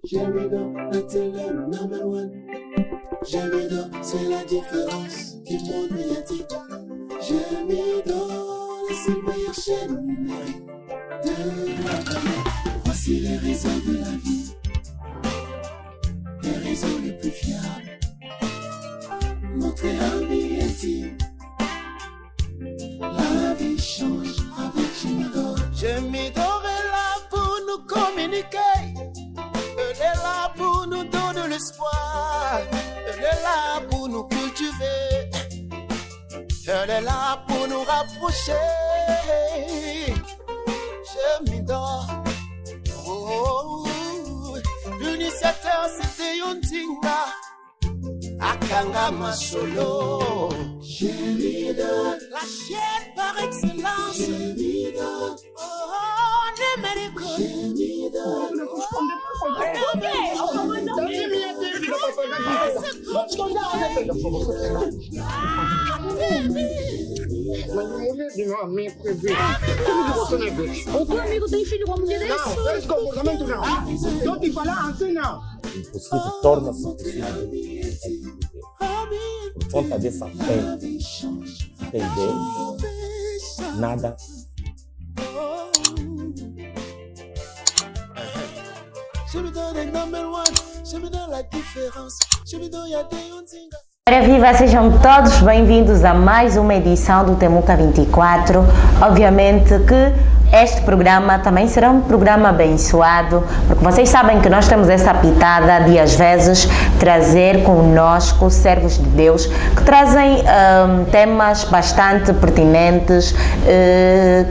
Gemido, la télé number one. Gemido, c'est la différence du monde médiatique. Gemido, c'est la meilleure chaîne numérique de la planète. Voici les réseaux de la vie, les réseaux les plus fiables. Notre ami intime, la vie change avec Gemido. Gemido est là pour nous communiquer. Elle est là pour nous donner l'espoir. Elle est là pour nous cultiver. Elle est là pour nous rapprocher. Gemido. Oh, l'initiateur c'était Yondinga Akanga Masolo. Gemido. La chaîne par excellence. Gemido. Oh, Nemerico. Gemido. O teu amigo tem filho com a mulher desse? Não, esse comportamento não. Eu te falar assim não. Impossível torna-se possível. Por conta dessa fé, tem Deus, nada. Ora viva, sejam todos bem-vindos a mais uma edição do Temuca 24. Obviamente que este programa também será um programa abençoado, porque vocês sabem que nós temos essa pitada de às vezes trazer conosco servos de Deus que trazem temas bastante pertinentes,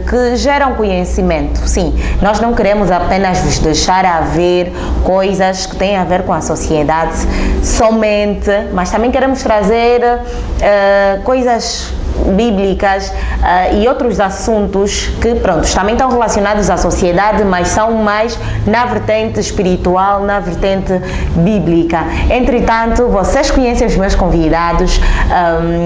que geram conhecimento. Sim, nós não queremos apenas vos deixar a ver coisas que têm a ver com a sociedade somente, mas também queremos trazer coisas bíblicas e outros assuntos que, pronto, também estão relacionados à sociedade, mas são mais na vertente espiritual, na vertente bíblica. Entretanto, vocês conhecem os meus convidados,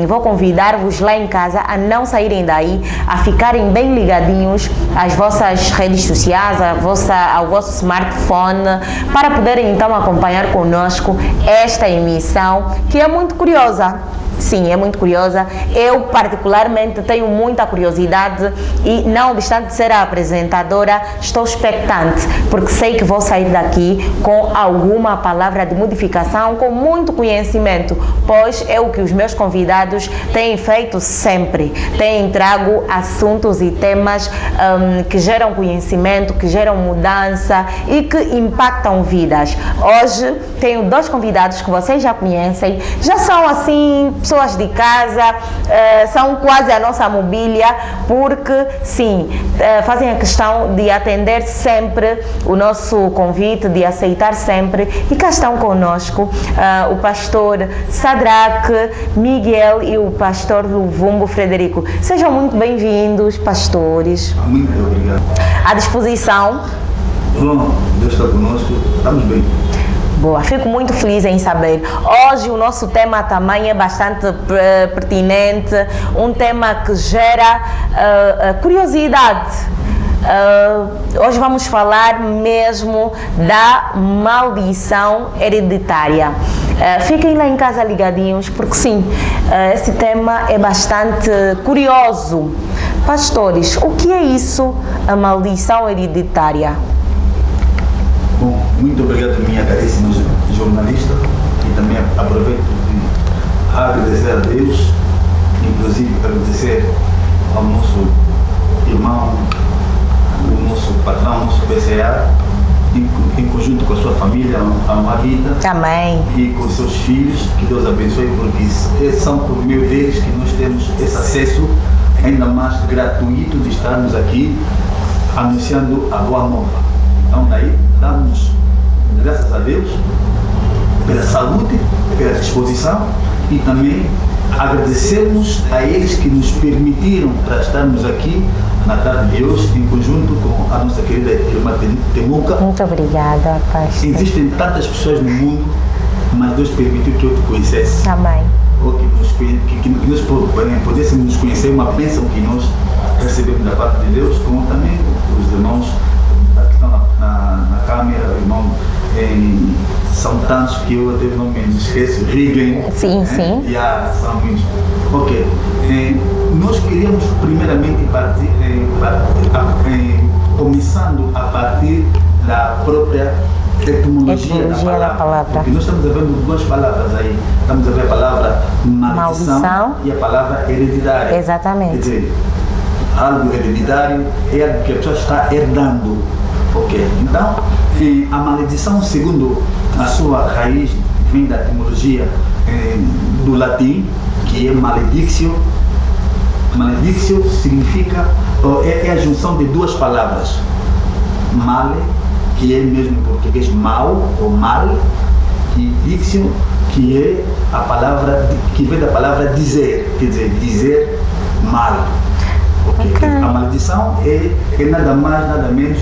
vou convidar-vos lá em casa a não saírem daí, a ficarem bem ligadinhos às vossas redes sociais, ao vosso smartphone, para poderem então acompanhar conosco esta emissão, que é muito curiosa. Sim, é muito curiosa. Eu particularmente tenho muita curiosidade e, não obstante ser a apresentadora, estou expectante, porque sei que vou sair daqui com alguma palavra de modificação, com muito conhecimento, pois é o que os meus convidados têm feito sempre. Têm trago assuntos e temas que geram conhecimento, que geram mudança e que impactam vidas. Hoje tenho dois convidados que vocês já conhecem, já são assim pessoas de casa, são quase a nossa mobília, porque sim, fazem a questão de atender sempre o nosso convite, de aceitar sempre, e cá estão conosco o pastor Sadraque Miguel e o pastor Luvumbo Frederico. Sejam muito bem-vindos, pastores. Muito obrigado. À disposição. Bom, Deus está conosco, estamos bem. Boa, fico muito feliz em saber. Hoje o nosso tema também é bastante pertinente, um tema que gera curiosidade. Hoje vamos falar mesmo da maldição hereditária. Fiquem lá em casa ligadinhos, porque sim, esse tema é bastante curioso. Pastores, o que é isso, a maldição hereditária? Bom, muito obrigado, minha caríssima jornalista, e também aproveito de agradecer a Deus, inclusive agradecer ao nosso irmão, o nosso patrão, o nosso PCA, em conjunto com a sua família, a Marita, Amém. E com os seus filhos, que Deus abençoe, porque são por meio deles que nós temos esse acesso ainda mais gratuito de estarmos aqui anunciando a boa nova. Então daí damos graças a Deus pela saúde, pela disposição, e também agradecemos a eles que nos permitiram para estarmos aqui na tarde de hoje, em conjunto com a nossa querida irmã Temuca. Muito obrigada, pastor. Existem tantas pessoas no mundo, mas Deus permitiu que eu te conhecesse. Amém. Ou que nós pudéssemos nos conhecer, uma bênção que nós recebemos da parte de Deus, como também os irmãos que estão na câmera, o irmão tantos que eu até não me esqueço. Rigen. Sim, sim. São muitos. Ok. Nós queríamos primeiramente partir, começando a partir da própria etimologia da palavra. Porque nós estamos vendo duas palavras aí. Estamos a ver a palavra maldição e a palavra hereditária. Exatamente. Quer dizer, algo hereditário é algo que a pessoa está herdando. Ok? Então, a maledição, segundo a sua raiz, vem da etimologia do latim, que é maledictio. Maledictio significa, é a junção de duas palavras. Male, que é mesmo em português mal ou mal, e dictio, que é a palavra, que vem da palavra dizer, quer dizer, dizer mal. Okay. A maldição é nada mais, nada menos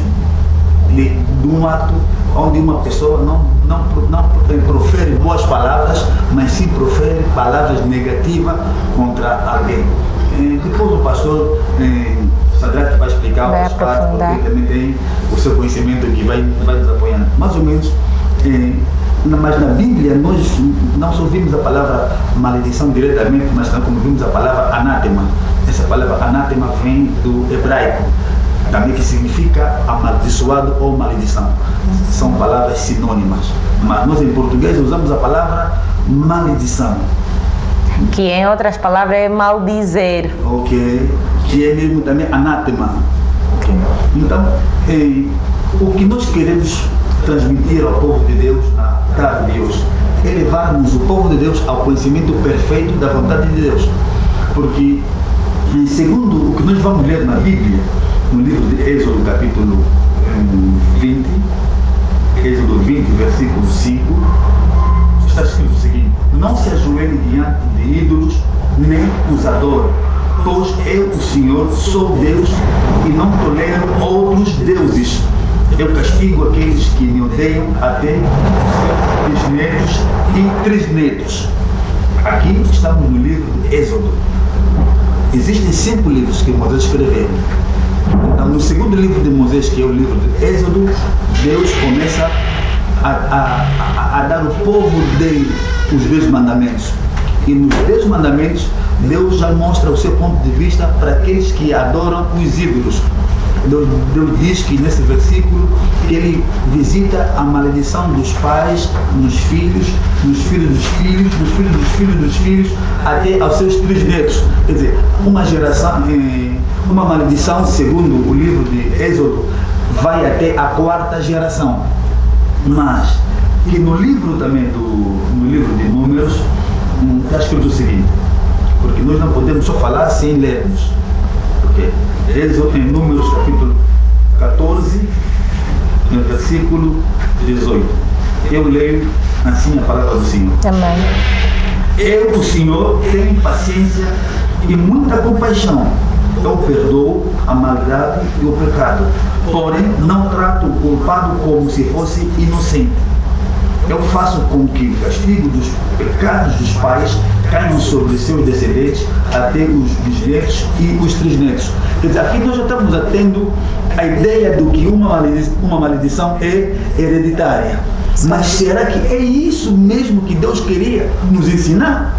de um ato onde uma pessoa não profere boas palavras, mas sim profere palavras negativas contra alguém. Depois o pastor Sadraque vai explicar o espaço, porque também tem o seu conhecimento que vai nos apoiando. Mais ou menos, mas na Bíblia nós não só vimos a palavra maledição diretamente, mas também como vimos a palavra anátema. Essa palavra anátema vem do hebraico, também que significa amaldiçoado ou maledição. São palavras sinônimas. Mas nós em português usamos a palavra maledição, que em outras palavras é maldizer. Ok. Que é mesmo também anátema. Okay. Então, o que nós queremos transmitir ao povo de Deus na tarde de hoje é levarmos o povo de Deus ao conhecimento perfeito da vontade de Deus. Porque, segundo o que nós vamos ler na Bíblia, no livro de Êxodo, capítulo 20, Êxodo 20, versículo 5, está escrito o seguinte: não se ajoelhe diante de ídolos, nem os adore, pois eu, o Senhor, sou Deus e não tolero outros deuses. Eu castigo aqueles que me odeiam até bisnetos e trisnetos. Aqui estamos no livro de Êxodo. Existem 5 livros que Moisés escreveu. Então, no segundo livro de Moisés, que é o livro de Êxodo, Deus começa a dar ao povo dele os 10 mandamentos. E nos 10 mandamentos, Deus já mostra o seu ponto de vista para aqueles que adoram os ídolos. Deus diz que nesse versículo que ele visita a maledição dos pais nos filhos, nos filhos dos filhos, nos filhos dos filhos dos filhos, até aos seus trisnetos. Quer dizer, uma geração, uma maledição, segundo o livro de Êxodo, vai até a 4ª geração. Mas que no livro também no livro de Números está escrito o seguinte, porque nós não podemos só falar sem lermos. Okay. Êxodo, em Números capítulo 14, no versículo 18. Eu leio assim a palavra do Senhor. Também. Eu, o Senhor, tenho paciência e muita compaixão. Eu perdoo a maldade e o pecado, porém não trato o culpado como se fosse inocente. Eu faço com que o castigo dos pecados dos pais caiam sobre seus descendentes até os bisnetos e os trisnetos. Quer dizer, aqui nós já estamos tendo a ideia do que uma maledição é hereditária. Mas será que é isso mesmo que Deus queria nos ensinar?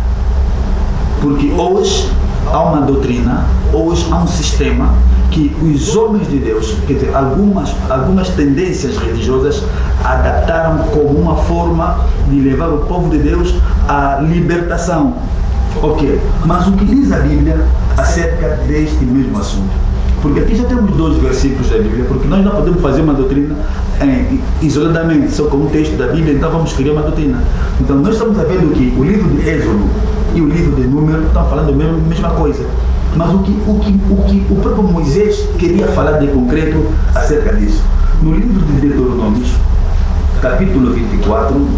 Porque hoje há uma doutrina, hoje há um sistema que os homens de Deus, quer dizer, algumas tendências religiosas adaptaram como uma forma de levar o povo de Deus à libertação. Ok, mas o que diz a Bíblia acerca deste mesmo assunto? Porque aqui já temos 2 versículos da Bíblia, porque nós não podemos fazer uma doutrina isoladamente, só com um texto da Bíblia, então vamos criar uma doutrina. Então nós estamos vendo que o livro de Êxodo e o livro de Números estão falando a mesma coisa. Mas o que o próprio Moisés queria falar de concreto acerca disso? No livro de Deuteronômio, capítulo 24,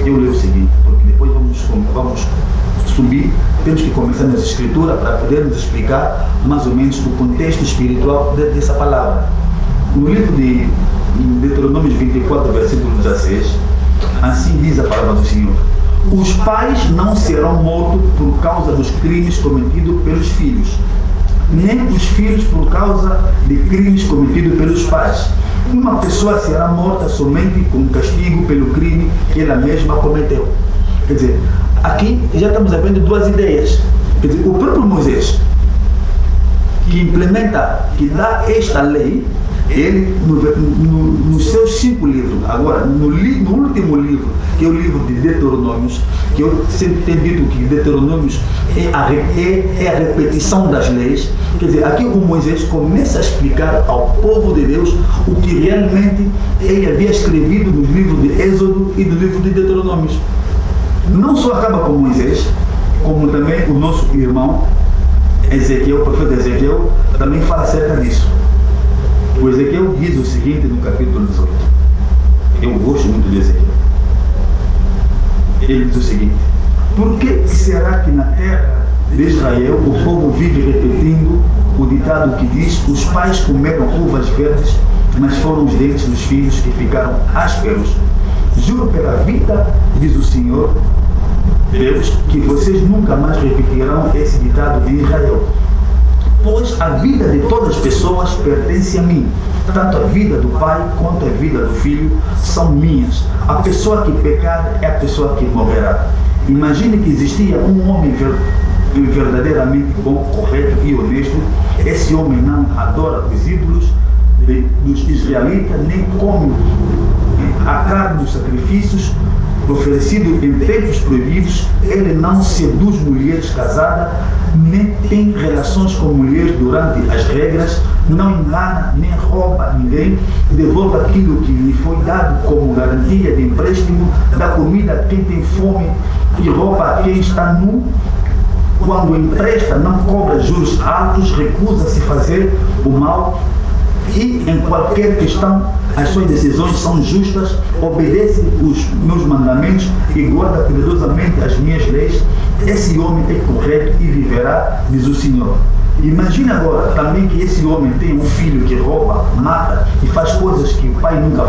eu leio o seguinte, porque depois vamos subir, temos que começar nessa escritura para podermos explicar mais ou menos o contexto espiritual dessa palavra. No livro de Deuteronômio 24, versículo 16, assim diz a palavra do Senhor: os pais não serão mortos por causa dos crimes cometidos pelos filhos, nem os filhos por causa de crimes cometidos pelos pais. Uma pessoa será morta somente com castigo pelo crime que ela mesma cometeu. Quer dizer, aqui já estamos vendo duas ideias. Quer dizer, o próprio Moisés, que implementa, que dá esta lei, ele, nos seus 5 livros, agora, no último livro, que é o livro de Deuteronômios, que eu sempre tenho dito que Deuteronômios é a repetição das leis. Quer dizer, aqui o Moisés começa a explicar ao povo de Deus o que realmente ele havia escrevido nos livros de Êxodo e do livro de Deuteronômios. Não só acaba com Moisés, como também o nosso irmão Ezequiel, o profeta Ezequiel, também fala acerca disso. O Ezequiel diz o seguinte no capítulo 18. Eu gosto muito de Ezequiel. Ele diz o seguinte: por que será que na terra de Israel o povo vive repetindo o ditado que diz: os pais comeram uvas verdes, mas foram os dentes dos filhos que ficaram ásperos? Juro pela vida, diz o Senhor Deus, que vocês nunca mais repetirão esse ditado de Israel. Pois a vida de todas as pessoas pertence a mim. Tanto a vida do pai quanto a vida do filho são minhas. A pessoa que pecar é a pessoa que morrerá. Imagine que existia um homem verdadeiramente bom, correto e honesto. Esse homem não adora os ídolos dos israelitas, nem come a carne dos sacrifícios oferecido em tempos proibidos. Ele não seduz mulheres casadas, nem tem relações com mulheres durante as regras, não engana nem rouba ninguém, devolve aquilo que lhe foi dado como garantia de empréstimo, dá comida a quem tem fome e roupa a quem está nu. Quando empresta, não cobra juros altos, recusa-se fazer o mal, e em qualquer questão as suas decisões são justas, obedece os meus mandamentos e guarda cuidadosamente as minhas leis. Esse homem é correto e viverá, diz o Senhor. Imagina agora também que esse homem tem um filho que rouba, mata e faz coisas que o pai nunca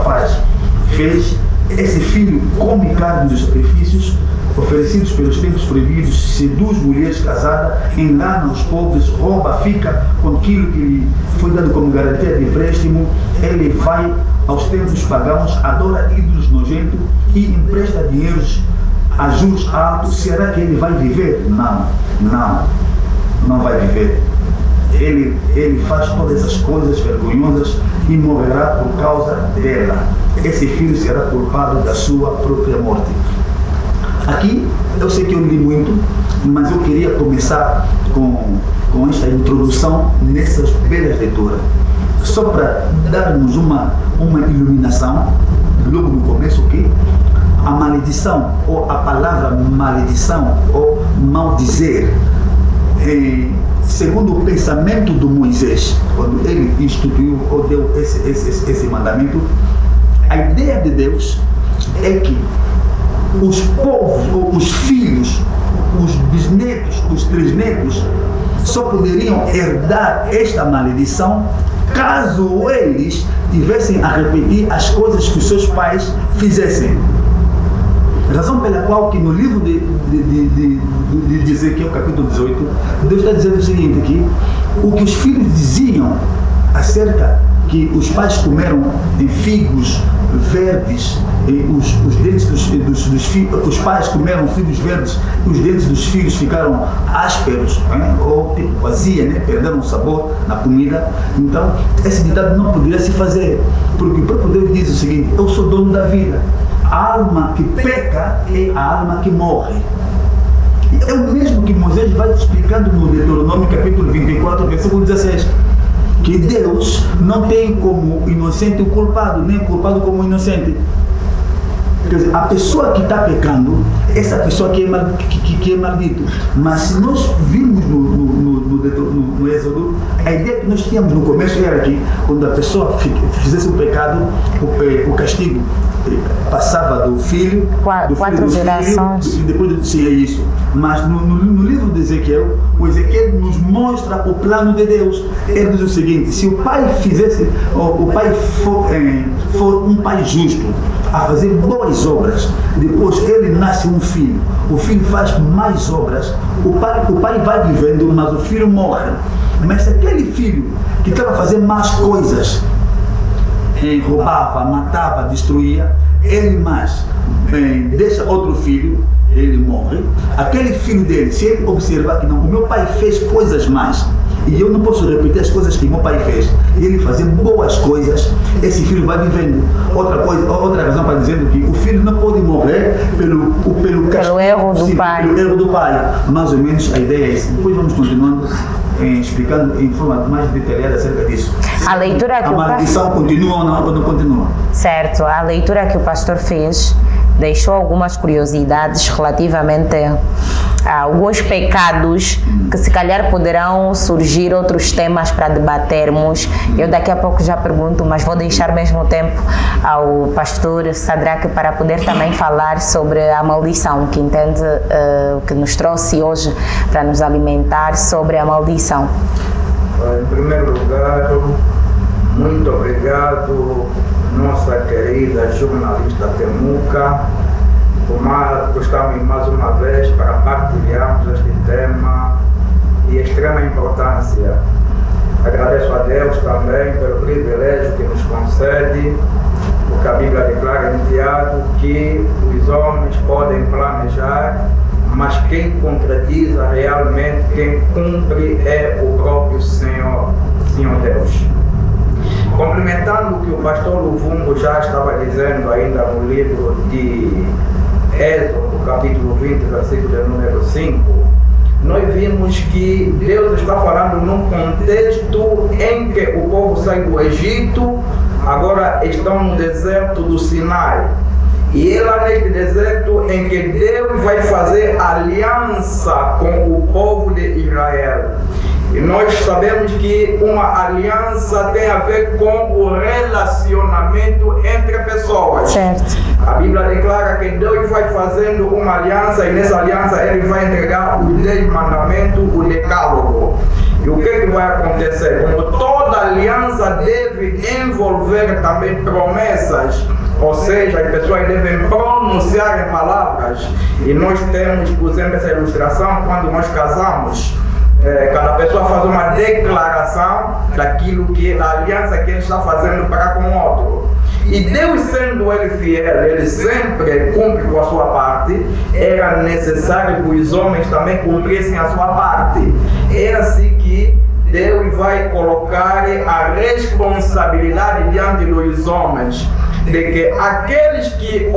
fez. Esse filho come carne dos sacrifícios oferecidos pelos tempos proibidos, seduz mulheres casadas, engana os pobres, rouba, fica com aquilo que lhe foi dado como garantia de empréstimo. Ele vai aos templos pagãos, adora ídolos nojentos e empresta dinheiros a juros altos. Será que ele vai viver? Não vai viver. Ele faz todas essas coisas vergonhosas e morrerá por causa dela. Esse filho será culpado da sua própria morte. Aqui, eu sei que eu li muito, mas eu queria começar com esta introdução nessas belas leituras, só para darmos uma iluminação, logo no começo, que a maledição, ou a palavra maledição, ou maldizer, segundo o pensamento de Moisés, quando ele instituiu ou deu esse mandamento, a ideia de Deus é que os povos, ou os filhos, os bisnetos, os trisnetos, só poderiam herdar esta maledição caso eles tivessem a repetir as coisas que os seus pais fizessem. Razão pela qual que no livro de Ezequiel, capítulo 18, Deus está dizendo o seguinte, que o que os filhos diziam acerca que os pais comeram figos verdes, os dentes dos filhos, os pais comeram figos verdes, os dentes dos filhos ficaram ásperos, ou tipo vazia, perderam o sabor na comida. Então, esse ditado não poderia se fazer, porque o próprio Deus diz o seguinte: eu sou dono da vida. A alma que peca é a alma que morre. É o mesmo que Moisés vai explicando no Deuteronômio capítulo 24, versículo 16. Que Deus não tem como inocente o culpado, nem o culpado como inocente. Quer dizer, a pessoa que está pecando, essa pessoa que é maldito. Mas se nós vimos no Êxodo, a ideia que nós tínhamos no começo era que quando a pessoa fizesse o pecado, o castigo passava do filho, quatro gerações, e depois é isso. Mas no livro de Ezequiel, o Ezequiel nos mostra o plano de Deus. Ele diz o seguinte: se o pai fizesse, o pai for um pai justo, a fazer boas obras, depois ele nasce um filho, o filho faz mais obras, o pai vai vivendo, mas o filho morre. Mas se aquele filho que estava a fazer más coisas, roubava, matava, destruía, ele mais deixa outro filho, ele morre, aquele filho dele, se ele observar que não, o meu pai fez coisas más, e eu não posso repetir as coisas que meu pai fez, e ele fazer boas coisas, esse filho vai vivendo. Outra razão para dizer que o filho não pode morrer pelo erro do pai. Pelo erro do pai. Mais ou menos a ideia é essa. Depois vamos continuando explicando em forma mais detalhada acerca disso. A leitura que a maldição continua ou não continua? Certo, a leitura que o pastor fez deixou algumas curiosidades relativamente a alguns pecados que se calhar poderão surgir outros temas para debatermos. Eu daqui a pouco já pergunto, mas vou deixar mesmo tempo ao pastor Sadraque para poder também falar sobre a maldição, que entende que nos trouxe hoje para nos alimentar sobre a maldição. Em primeiro lugar, muito obrigado, nossa querida jornalista Temuca, por estarmos mais uma vez para partilharmos este tema de extrema importância. Agradeço a Deus também pelo privilégio que nos concede, porque a Bíblia declara em Tiago que os homens podem planejar, mas quem concretiza realmente, quem cumpre é o próprio Senhor Deus. Complementando o que o pastor Luvungo já estava dizendo ainda no livro de Êxodo, capítulo 20, versículo de número 5, nós vimos que Deus está falando num contexto em que o povo sai do Egito, agora estão no deserto do Sinai. E é lá neste deserto em que Deus vai fazer aliança com o povo de Israel. E nós sabemos que uma aliança tem a ver com o relacionamento entre pessoas. Certo. A Bíblia declara que Deus vai fazendo uma aliança e nessa aliança Ele vai entregar os 10 mandamentos, o decálogo. E o que vai acontecer? Como toda aliança deve envolver também promessas, ou seja, as pessoas devem pronunciar palavras. E nós temos, por exemplo, essa ilustração quando nós casamos. Cada pessoa faz uma declaração daquilo que, da aliança que ele está fazendo para com o outro. E Deus, sendo Ele fiel, Ele sempre cumpre com a sua parte. Era necessário que os homens também cumprissem a sua parte. É assim que Deus vai colocar a responsabilidade diante dos homens, de que aqueles que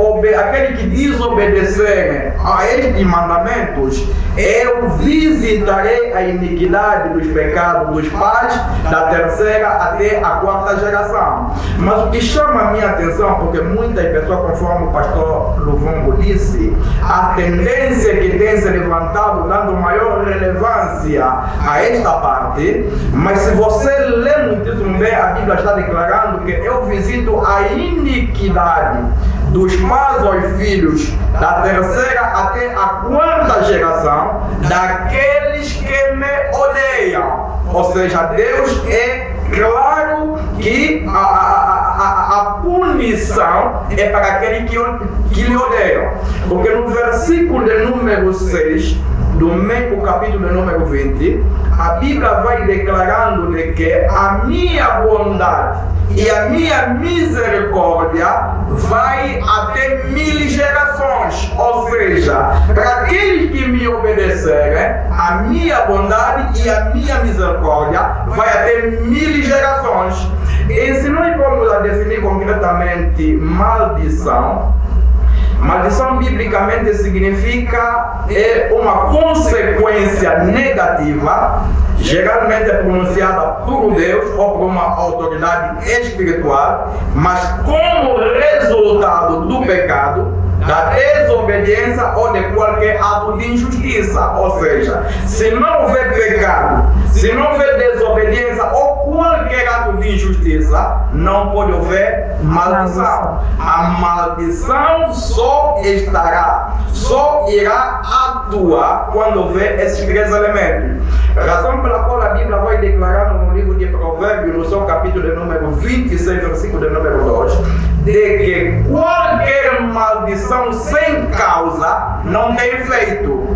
desobedecerem a estes mandamentos, eu visitarei a iniquidade dos pecados dos pais, da terceira até a quarta geração. Mas o que chama a minha atenção, porque muitas pessoas, conforme o pastor Luvungo disse, a tendência que tem se levantado dando maior relevância a esta parte, mas se você lê muitíssimo bem, a Bíblia está declarando que eu visito a iniquidade dos pais aos filhos, da terceira até a quarta geração, daqueles que me odeiam. Ou seja, Deus é claro que a punição é para aqueles que lhe odeiam. Porque no versículo de número 6, do mesmo capítulo de número 20, a Bíblia vai declarando de que a minha bondade e a minha misericórdia vai até 1000 gerações. Ou seja, para aqueles que me obedecerem, a minha bondade e a minha misericórdia vai até 1000 gerações. E se nós formos a definir concretamente maldição, maldição biblicamente significa uma consequência negativa, geralmente é pronunciada por Deus ou por uma autoridade espiritual, mas como resultado do pecado, da desobediência ou de qualquer ato de injustiça. Ou seja, se não houver pecado, se não houver desobediência ou qualquer ato de injustiça, não pode haver maldição. A maldição só irá atuar quando houver esses 3 elementos. Razão pela qual a Bíblia vai declarar no livro de Provérbios, no seu capítulo de número 26, versículo de número 2, de que qualquer maldição sem causa não tem efeito.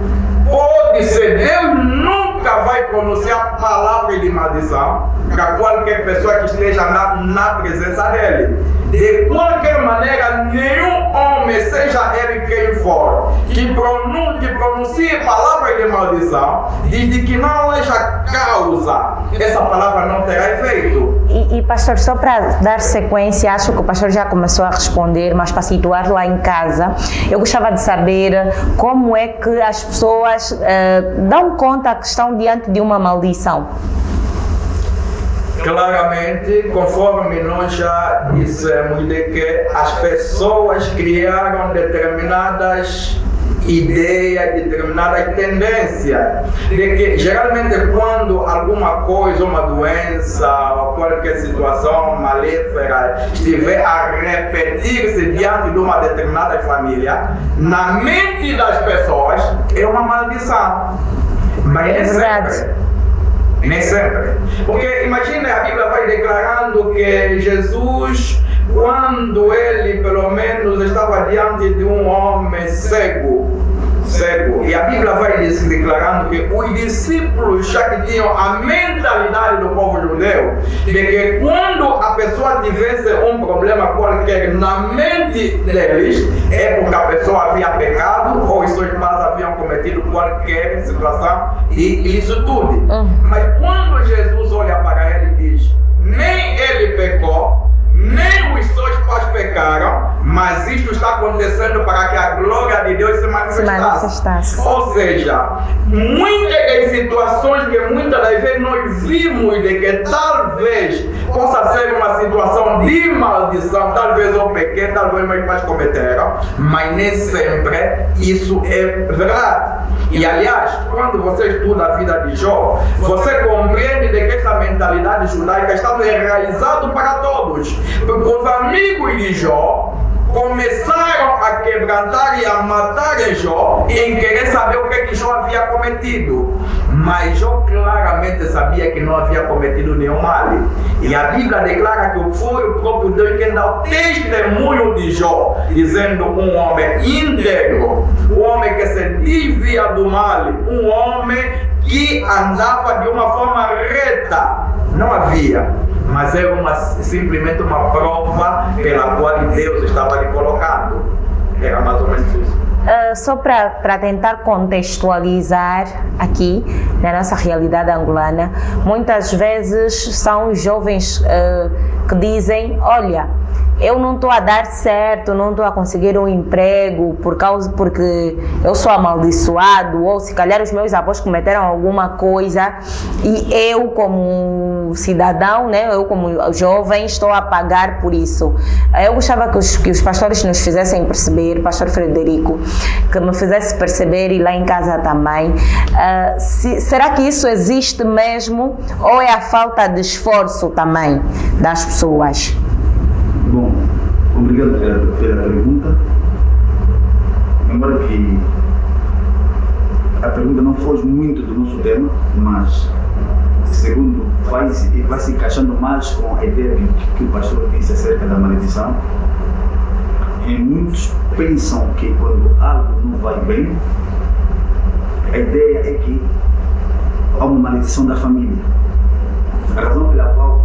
Pode ser, Deus nunca nunca vai pronunciar palavras de maldição para qualquer pessoa que esteja na presença dele. De qualquer maneira, nenhum homem, seja ele quem for, que pronuncie palavras de maldição, desde que não haja causa, essa palavra não terá efeito. E pastor, só para dar sequência, acho que o pastor já começou a responder, mas para situar lá em casa, eu gostava de saber como é que as pessoas dão conta que estão diante de uma maldição. Claramente, conforme nós já dissemos, de que as pessoas criaram determinadas ideias, determinadas tendências, de que geralmente quando alguma coisa, uma doença ou qualquer situação maléfica estiver a repetir-se diante de uma determinada família, na mente das pessoas é uma maldição. Mas nem sempre. Nem sempre. Porque imagina, a Bíblia vai declarando que Jesus, quando ele pelo menos estava diante de um homem cego, e a Bíblia vai declarando que os discípulos já que tinham a mentalidade do povo judeu, de que quando a pessoa tivesse um problema qualquer na mente deles, é porque a pessoa havia pecado ou os seus pais haviam cometido qualquer situação de ilicitude. Mas quando Jesus olha para ele e diz, nem ele pecou, nem os seus pais pecaram, mas isto está acontecendo para que a glória de Deus se manifestasse. Ou seja, muitas das situações que muitas das vezes nós vimos de que talvez possa ser uma situação de maldição, talvez eu pequei, talvez meus pais cometeram, mas nem sempre isso é verdade. E aliás, quando você estuda a vida de Jó, você compreende de que essa mentalidade judaica estava enraizada para todos. Porque os amigos de Jó começaram a quebrantar e a matar Jó em querer saber o que Jó havia cometido. Mas Jó claramente sabia que não havia cometido nenhum mal. E a Bíblia declara que foi o próprio Deus quem dá o testemunho de Jó, dizendo um homem íntegro, um homem que se desvia do mal, um homem que andava de uma forma reta. Não havia, mas era simplesmente uma prova pela qual Deus estava lhe colocando. Era mais ou menos isso. Só para tentar contextualizar aqui na nossa realidade angolana, muitas vezes são os jovens que dizem, olha, eu não estou a dar certo, não estou a conseguir um emprego porque eu sou amaldiçoado, ou se calhar os meus avós cometeram alguma coisa e eu como cidadão, né, eu como jovem estou a pagar por isso. Eu gostava que os pastores nos fizessem perceber, pastor Frederico, que me fizesse perceber e lá em casa também, será que isso existe mesmo ou é a falta de esforço também das pessoas? Bom, obrigado pela pergunta. Embora que a pergunta não foge muito do nosso tema, mas segundo vai se encaixando mais com a ideia que o pastor disse acerca da maldição. E muitos pensam que quando algo não vai bem, a ideia é que há uma maldição da família. A razão pela qual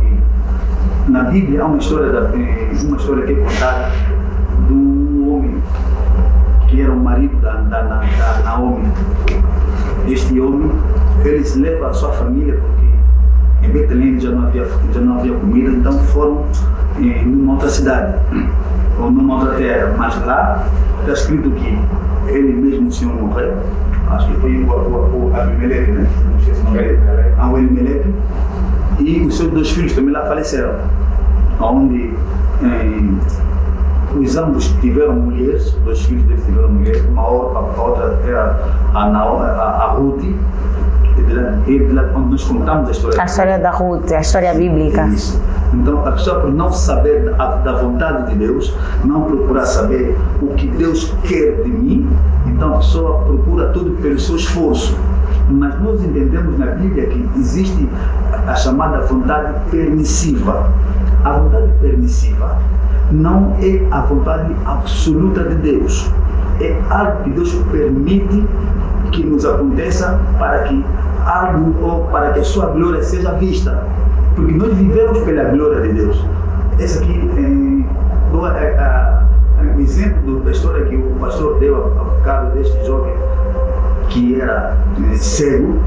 na Bíblia há uma história que é contada de um homem que era o marido da Naomi. Este homem, ele se leva a sua família porque em Betlém já não havia comida, então foram numa outra cidade ou numa outra terra, mas lá está escrito que ele mesmo, o Senhor, morreu. Acho que foi o Abimeleque, né? Não sei se o nome dele. O Abimeleque. E os seus 2 filhos também lá faleceram, onde os ambos tiveram mulheres, 2 filhos deles tiveram mulheres, a outra era a Ruth, e de lá onde nós contamos a história da Ruth, a história bíblica. Isso. Então a pessoa, por não saber da vontade de Deus, não procurar saber o que Deus quer de mim, então a pessoa procura tudo pelo seu esforço. Mas nós entendemos na Bíblia que existe a chamada vontade permissiva. A vontade permissiva não é a vontade absoluta de Deus. É algo que Deus permite que nos aconteça para que algo ou para que a sua glória seja vista. Porque nós vivemos pela glória de Deus. Esse aqui o exemplo da história que o pastor deu a bocado deste jovem que era cego.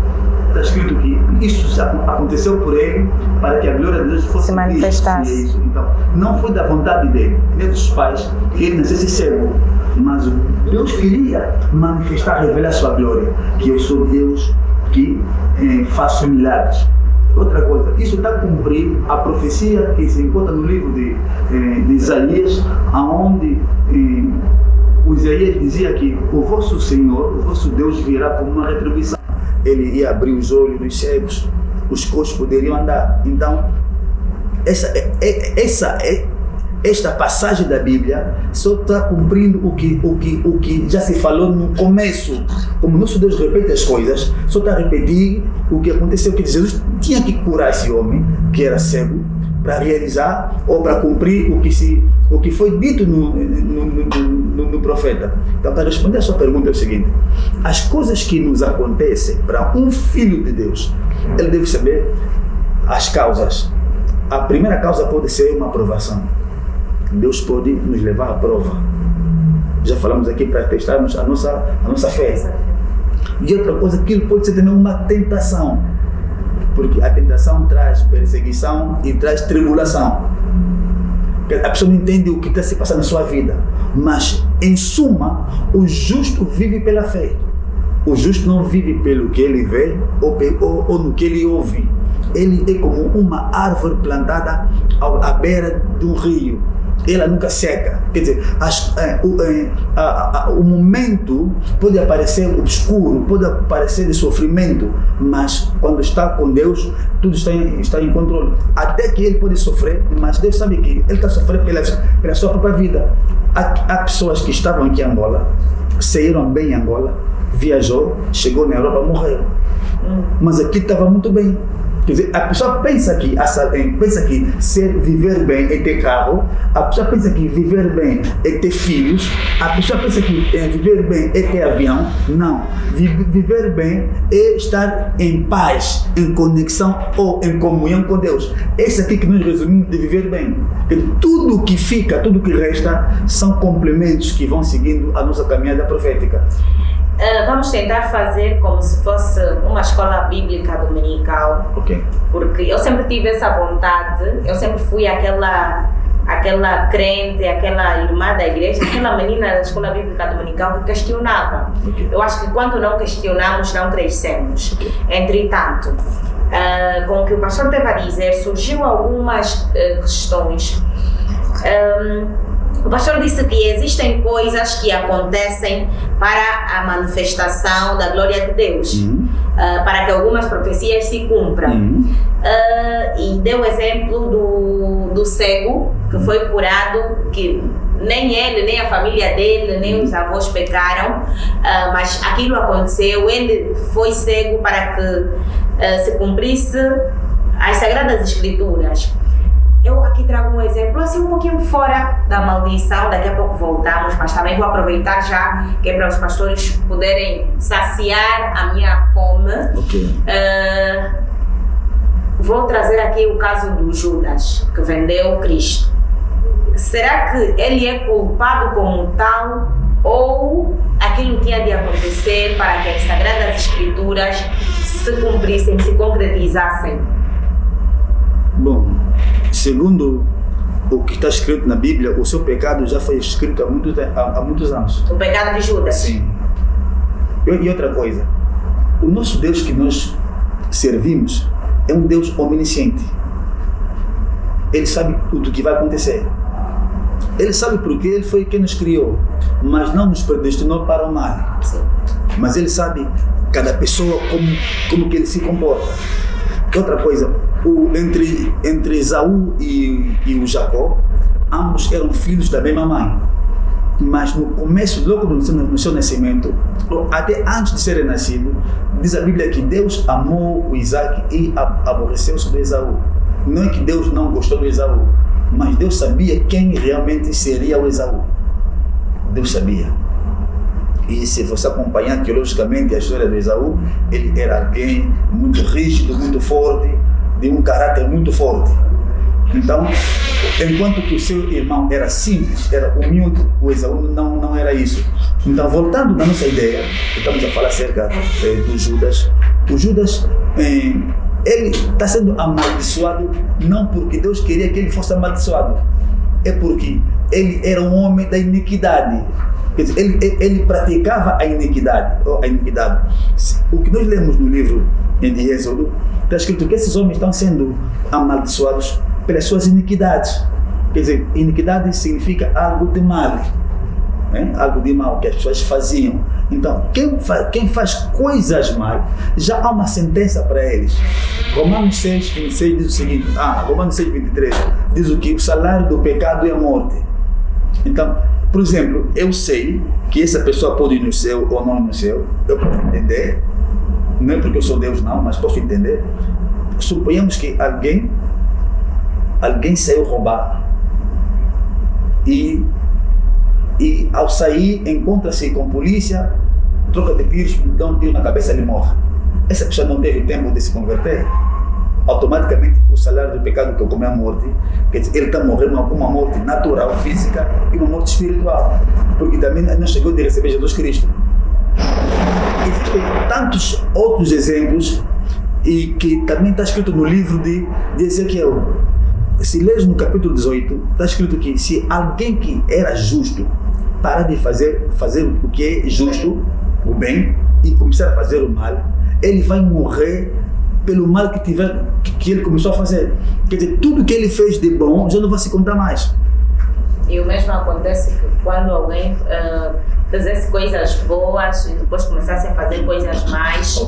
Está escrito que isso aconteceu por ele para que a glória de Deus fosse se manifestasse. Então, não foi da vontade dele, nem dos pais, que ele nascesse cego. Mas Deus queria manifestar, revelar a sua glória, que eu sou Deus que faço milagres. Outra coisa, isso está a cumprir a profecia que se encontra no livro de Isaías, onde o Isaías dizia que o vosso Senhor, o vosso Deus virá como uma retribuição. Ele ia abrir os olhos dos cegos, os coxos poderiam andar. Então, esta passagem da Bíblia só está cumprindo o que já se falou no começo. Como nosso Deus repete as coisas, só está a repetir o que aconteceu, que Jesus tinha que curar esse homem, que era cego, para realizar ou para cumprir o que foi dito no profeta. Então, para responder a sua pergunta é o seguinte: as coisas que nos acontecem para um filho de Deus, ele deve saber as causas. A primeira causa pode ser uma provação. Deus pode nos levar à prova. Já falamos aqui para testarmos a nossa fé. E outra coisa, aquilo pode ser também uma tentação. Porque a tentação traz perseguição e traz tribulação. A pessoa não entende o que está se passando na sua vida. Mas, em suma, o justo vive pela fé. O justo não vive pelo que ele vê ou no que ele ouve. Ele é como uma árvore plantada à beira de um rio. Ela nunca seca. Quer dizer, o momento pode aparecer obscuro, pode aparecer de sofrimento, mas quando está com Deus, tudo está em controle. Até que ele pode sofrer, mas Deus sabe que ele está sofrendo pela sua própria vida. Há pessoas que estavam aqui em Angola, saíram bem em Angola, viajou, chegou na Europa, morreram. Mas aqui estava muito bem. Quer dizer, a pessoa pensa que viver bem é ter carro, a pessoa pensa que viver bem é ter filhos, a pessoa pensa que viver bem é ter avião. Não. Viver bem é estar em paz, em conexão ou em comunhão com Deus. Esse aqui que nós resumimos de viver bem. Tudo que fica, tudo que resta, são complementos que vão seguindo a nossa caminhada profética. Vamos tentar fazer como se fosse uma escola bíblica dominical. Okay. Porque eu sempre tive essa vontade, eu sempre fui aquela crente, aquela irmã da igreja, aquela menina da escola bíblica dominical que questionava. Okay. Eu acho que quando não questionamos, não crescemos. Okay. Entretanto, com o que o pastor teve a dizer, surgiu algumas questões. O pastor disse que existem coisas que acontecem para a manifestação da glória de Deus, para que algumas profecias se cumpram. E deu o exemplo do cego que foi curado, que nem ele, nem a família dele, nem os avós pecaram, mas aquilo aconteceu, ele foi cego para que se cumprisse as Sagradas Escrituras. Eu aqui trago um exemplo assim um pouquinho fora da maldição, daqui a pouco voltamos, mas também vou aproveitar já que é para os pastores poderem saciar a minha fome. Okay. Vou trazer aqui o caso do Judas, que vendeu Cristo. Será que ele é culpado como tal ou aquilo tinha de acontecer para que as Sagradas Escrituras se cumprissem, se concretizassem? Bom, segundo o que está escrito na Bíblia, o seu pecado já foi escrito há muitos anos. O pecado de Judas? Sim. E outra coisa, o nosso Deus que nós servimos é um Deus onisciente. Ele sabe tudo o que vai acontecer. Ele sabe porque ele foi quem nos criou, mas não nos predestinou para o mal. Sim. Mas ele sabe cada pessoa como que ele se comporta. Outra coisa, entre Esaú e o Jacó, ambos eram filhos da mesma mãe. Mas no começo, logo no seu nascimento, até antes de serem nascidos, diz a Bíblia que Deus amou o Isaac e aborreceu sobre Esaú. Não é que Deus não gostou do Esaú, mas Deus sabia quem realmente seria o Esaú. Deus sabia. E se você acompanhar teologicamente a história de Esaú, ele era alguém muito rígido, muito forte, de um caráter muito forte. Então, enquanto que o seu irmão era simples, era humilde, o Esaú não era isso. Então, voltando na nossa ideia, estamos a falar acerca do Judas. O Judas, ele está sendo amaldiçoado não porque Deus queria que ele fosse amaldiçoado, é porque ele era um homem da iniquidade. Quer dizer, ele praticava a iniquidade. O que nós lemos no livro de Êxodo, está escrito que esses homens estão sendo amaldiçoados pelas suas iniquidades. Quer dizer, iniquidade significa algo de mal, algo de mal que as pessoas faziam. Então, quem faz coisas mal, já há uma sentença para eles. Romanos 6, 26 diz o seguinte, Romanos 6, 23 diz o que o salário do pecado é a morte. Então, por exemplo, eu sei que essa pessoa pode ir no céu ou não no céu, eu posso entender, não é porque eu sou Deus não, mas posso entender. Suponhamos que alguém saiu roubar e ao sair encontra-se com a polícia, troca de tiros, dá um tiro na cabeça e ele morre. Essa pessoa não teve tempo de se converter. Automaticamente o salário do pecado que ocorre é a morte. Quer dizer, ele está morrendo uma morte natural, física, e uma morte espiritual, porque também não chegou de receber Jesus Cristo. Existem tantos outros exemplos, e que também está escrito no livro de Ezequiel. Se lês no capítulo 18, está escrito que se alguém que era justo parar de fazer o que é justo, o bem, e começar a fazer o mal, ele vai morrer pelo mal que ele começou a fazer. Quer dizer, tudo que ele fez de bom já não vai se contar mais. E o mesmo acontece que quando alguém fizesse coisas boas e depois começasse a fazer coisas mais.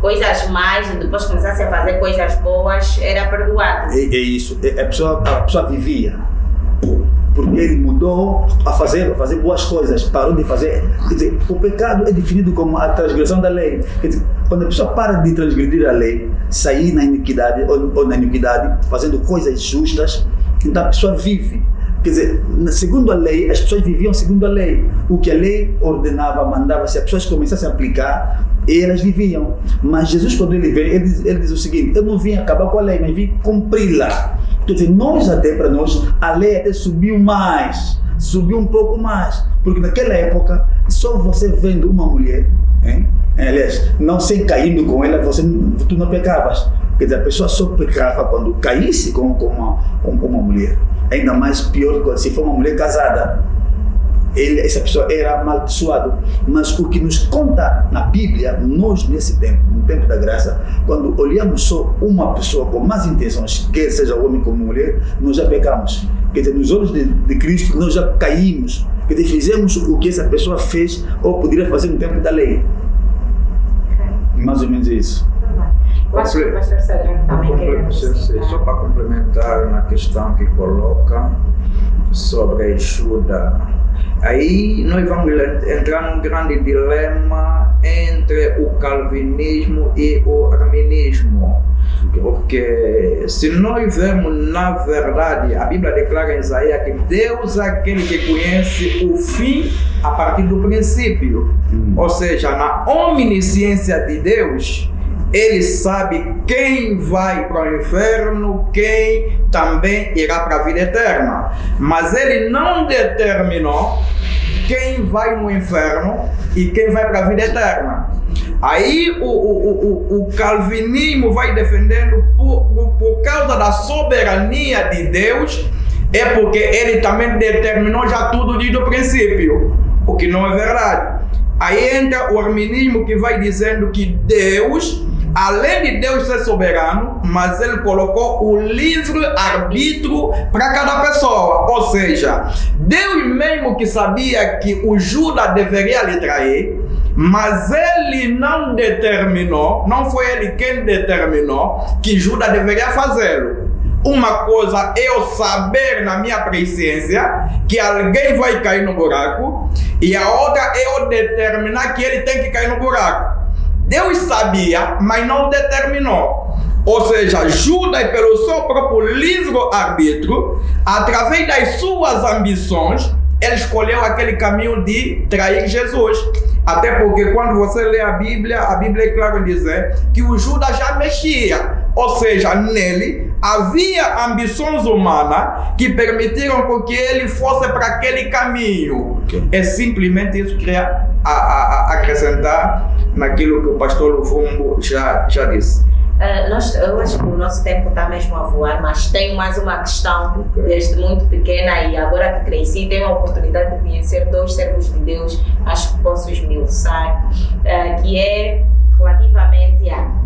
Coisas mais e depois começasse a fazer coisas boas, era perdoado. É isso. A pessoa vivia. Porque ele mudou a fazer boas coisas, parou de fazer. Quer dizer, o pecado é definido como a transgressão da lei. Quer dizer, quando a pessoa para de transgredir a lei, sair na iniquidade ou na iniquidade, fazendo coisas justas, então a pessoa vive. Quer dizer, segundo a lei, as pessoas viviam segundo a lei. O que a lei ordenava, mandava, se as pessoas começassem a aplicar, elas viviam. Mas Jesus, quando ele vem, ele diz o seguinte: eu não vim acabar com a lei, mas vim cumpri-la. Quer dizer, para nós, a lei até subiu um pouco mais, porque naquela época, só você vendo uma mulher, aliás, não sem caindo com ela, tu não pecavas. Quer dizer, a pessoa só pecava quando caísse com uma mulher. Ainda mais pior se for uma mulher casada. Essa pessoa era amaldiçoada. Mas o que nos conta na Bíblia, nós nesse tempo, no tempo da graça, quando olhamos só uma pessoa com más intenções, quer seja homem como mulher, nós já pecamos. Quer dizer, nos olhos de Cristo, nós já caímos. Quer dizer, fizemos o que essa pessoa fez ou poderia fazer no tempo da lei. Mais ou menos isso. Só para complementar na questão que coloca sobre a Judas, aí nós vamos entrar num grande dilema entre o calvinismo e o arminismo. Porque se nós vemos, na verdade, a Bíblia declara em Isaías que Deus é aquele que conhece o fim a partir do princípio. Ou seja, na omnisciência de Deus, Ele sabe quem vai para o inferno, quem também irá para a vida eterna. Mas Ele não determinou quem vai no inferno e quem vai para a vida eterna. Aí o calvinismo vai defendendo por causa da soberania de Deus, é porque Ele também determinou já tudo desde o princípio, o que não é verdade. Aí entra o arminismo, que vai dizendo que Deus, além de Deus ser soberano, mas Ele colocou o livre-arbítrio para cada pessoa. Ou seja, Deus mesmo que sabia que o Judas deveria lhe trair, mas Ele não determinou, não foi Ele quem determinou que Judas deveria fazê-lo. Uma coisa é eu saber na minha presciência que alguém vai cair no buraco, e a outra é eu determinar que ele tem que cair no buraco. Deus sabia, mas não determinou. Ou seja, Judas, pelo seu próprio livre-arbítrio, através das suas ambições, ele escolheu aquele caminho de trair Jesus. Até porque quando você lê a Bíblia é claro em dizer que o Judas já mexia. Ou seja, nele havia ambições humanas que permitiram com que ele fosse para aquele caminho. É simplesmente isso que eu queria acrescentar naquilo que o pastor Luvumbo já disse. Eu acho que o nosso tempo está mesmo a voar, mas tenho mais uma questão, desde muito pequena e agora que cresci, tenho a oportunidade de conhecer 2 servos de Deus, acho que posso esmiuçar, que é relativamente a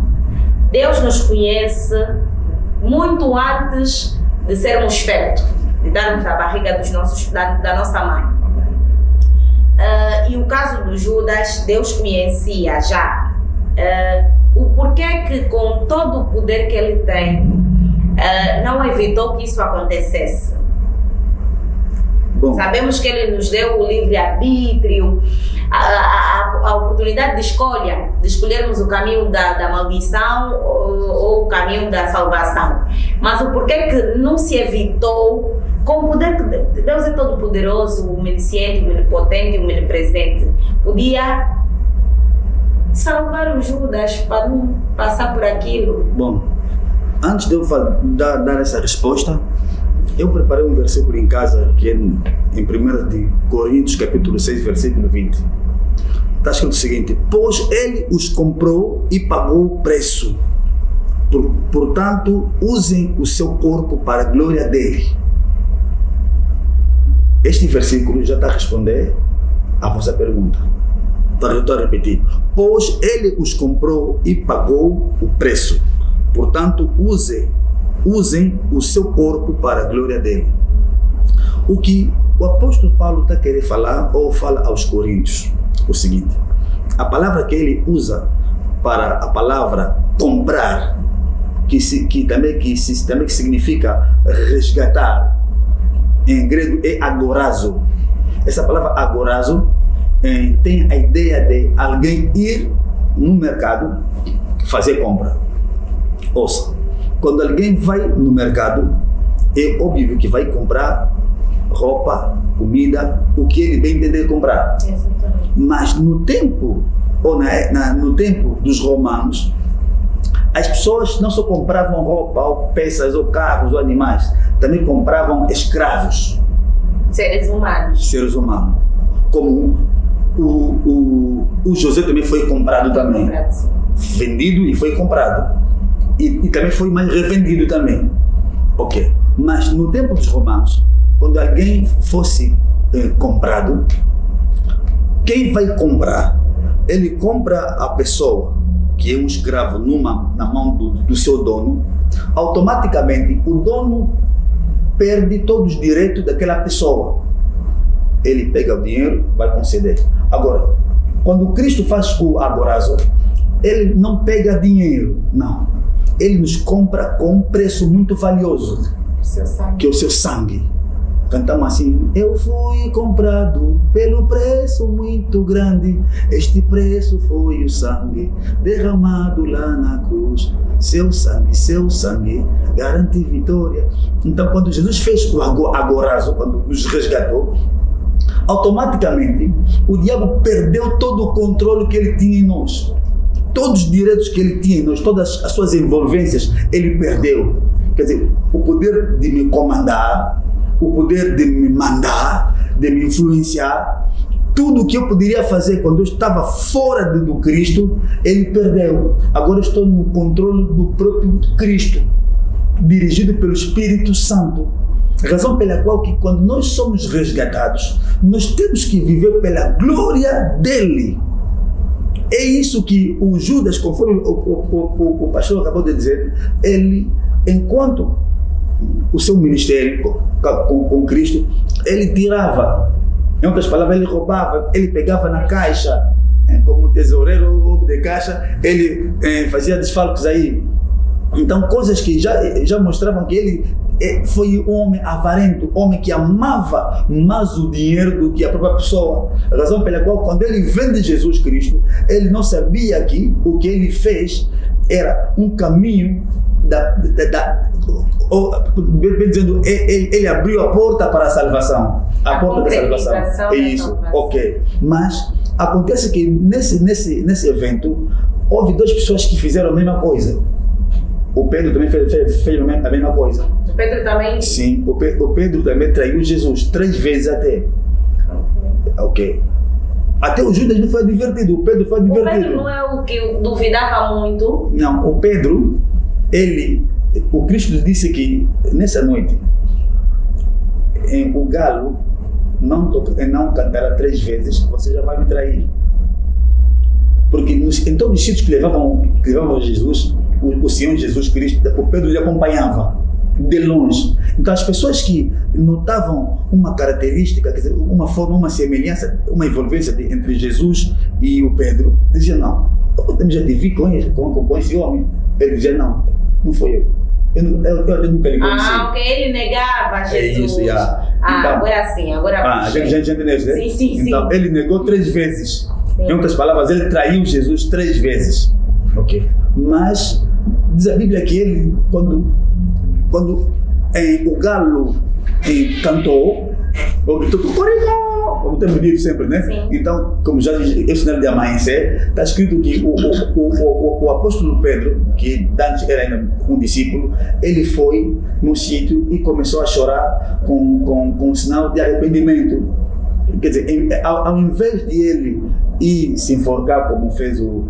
Deus nos conhece muito antes de sermos feitos, de darmos na barriga da nossa mãe. E o caso do Judas, Deus conhecia já. O porquê que, com todo o poder que ele tem, não evitou que isso acontecesse? Bom, sabemos que ele nos deu o livre-arbítrio, a oportunidade de escolhermos o caminho da maldição ou o caminho da salvação. Mas o porquê que não se evitou, com o poder que Deus é todo poderoso, onisciente, onipotente, onipresente, podia salvar o Judas para não passar por aquilo? Bom, antes de eu dar essa resposta, eu preparei um versículo em casa que é em 1 de Coríntios capítulo 6, versículo 20. Está escrito o seguinte: pois ele os comprou e pagou o preço. Portanto, usem o seu corpo para a glória dele. Este versículo já está a responder à vossa pergunta. Estou a repetir. Pois ele os comprou e pagou o preço. Portanto, usem o seu corpo para a glória dele. O que o apóstolo Paulo está querendo falar, ou fala aos Coríntios, o seguinte: a palavra que ele usa para a palavra comprar, que também significa resgatar, em grego é agorazo. Essa palavra agorazo tem a ideia de alguém ir no mercado fazer compra. Ouça, quando alguém vai no mercado, é óbvio que vai comprar roupa, comida, o que ele bem entender comprar. Exatamente. Mas no tempo, no tempo dos romanos, as pessoas não só compravam roupa, ou peças, ou carros, ou animais, também compravam escravos. Seres humanos. Como o José também foi comprado também. Vendido e foi comprado. E também foi mais revendido também. Ok. Mas no tempo dos romanos, quando alguém fosse comprado, quem vai comprar? Ele compra a pessoa, que é um escravo na mão do seu dono. Automaticamente o dono perde todos os direitos daquela pessoa. Ele pega o dinheiro, vai conceder. Agora, quando Cristo faz o agorazo, ele não pega dinheiro, não. Ele nos compra com um preço muito valioso, que é o seu sangue. Cantamos assim: eu fui comprado pelo preço muito grande, este preço foi o sangue derramado lá na cruz. Seu sangue garante vitória. Então, quando Jesus fez o agorazo, quando nos resgatou, automaticamente o diabo perdeu todo o controle que ele tinha em nós. Todos os direitos que ele tinha em nós, todas as suas envolvências, ele perdeu. Quer dizer, o poder de me comandar, o poder de me mandar, de me influenciar, tudo o que eu poderia fazer quando eu estava fora do Cristo, ele perdeu. Agora estou no controle do próprio Cristo, dirigido pelo Espírito Santo. Razão pela qual que quando nós somos resgatados, nós temos que viver pela glória dele. É isso que o Judas, conforme o pastor acabou de dizer, ele, enquanto o seu ministério com Cristo, ele tirava, em outras palavras, ele roubava, ele pegava na caixa, como tesoureiro de caixa, ele fazia desfalques aí. Então, coisas que já mostravam que ele foi um homem avarento, homem que amava mais o dinheiro do que a própria pessoa. A razão pela qual, quando ele vende Jesus Cristo, ele não sabia que o que ele fez era um caminho bem dizendo, ele abriu a porta para a salvação. A porta da salvação. É isso, ok. Mas acontece que nesse evento, houve 2 pessoas que fizeram a mesma coisa. O Pedro também fez a mesma coisa. O Pedro também? Sim, o Pedro também traiu Jesus 3 vezes até. Ok. Até o Judas não foi divertido, o Pedro foi divertido. O Pedro não é o que duvidava muito? Não, o Pedro, o Cristo disse que nessa noite, o galo não cantará 3 vezes, você já vai me trair. Porque em todos os sítios que levavam Jesus, o Senhor Jesus Cristo, o Pedro lhe acompanhava de longe. Então as pessoas que notavam uma característica, quer dizer, uma forma, uma semelhança, uma envolvência entre Jesus e o Pedro, diziam: não, eu já te vi com esse homem. Ele dizia: não foi eu. Eu nunca lhe conheci. Ok, ele negava Jesus. É isso, já. Então, agora sim, agora já entendeu, né? Sim. Então ele negou 3 vezes. Em outras palavras, ele traiu Jesus 3 vezes. Ok. Mas diz a Bíblia que ele, quando o galo cantou, ou gritou "Coricó", como temos dito sempre, né? Sim. Então, como já disse, é o sinal de amanhecer, está escrito que o apóstolo Pedro, que antes era ainda um discípulo, ele foi no sítio e começou a chorar com um sinal de arrependimento. Quer dizer, ao invés de ele ir se enforcar como fez o